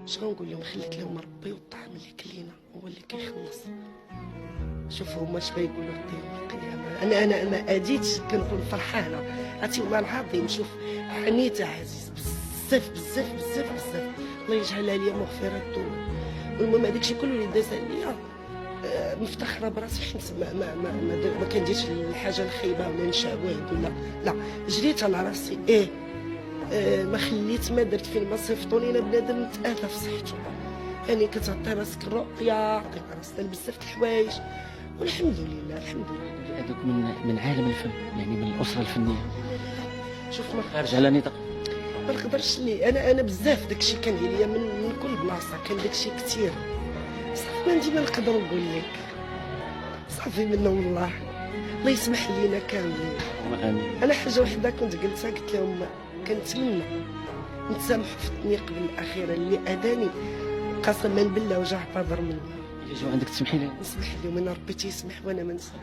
شنو نقول لهم؟ خليت لهم ربي، والطعام اللي كلينا هو اللي كيخلص. شوفوا هما اش غيقولوا غدا يوم القيامه. انا اديت كنكون فرحانه، عرفتي والله العظيم. شوف حنيت عزيز بزاف بزاف بزاف بزاف، الله يجعلها ليا مغفره الذنوب. والمهم هذاك الشيء كله اللي داز عليا مفتخره براسي، حيت ما كنديرش الحاجه الخايبه ولا نشعوذ ولا لا. جريت على راسي ما خليت ما درت فين ما صيفطوني انا بنادم نتاذى في صحته. يعني كتعطي راسك الرؤيه، عطيت راسك بزاف د الحوايج، والحمد لله الحمد لله. هذوك من عالم الفن، يعني من الاسره الفنيه. شوف ما خارج على نطاق ما نقدرش لي انا بزاف داكشي كان ليا من كل بلاصه، كان داكشي كثير. صافي ما عندي ما نقدر نقول لك، صافي منهم الله يسمح لينا كاملين. امين. انا حاجه وحده كنت قلتها، قلت لهم كنتمنى نتسامحوا في الثنيه قبل الاخيره اللي اداني قسما بالله وجع اعتذر مني. اجا عندك تسمحي لي؟ نسمح لهم، انا ربي تيسمح وانا ما نسمح.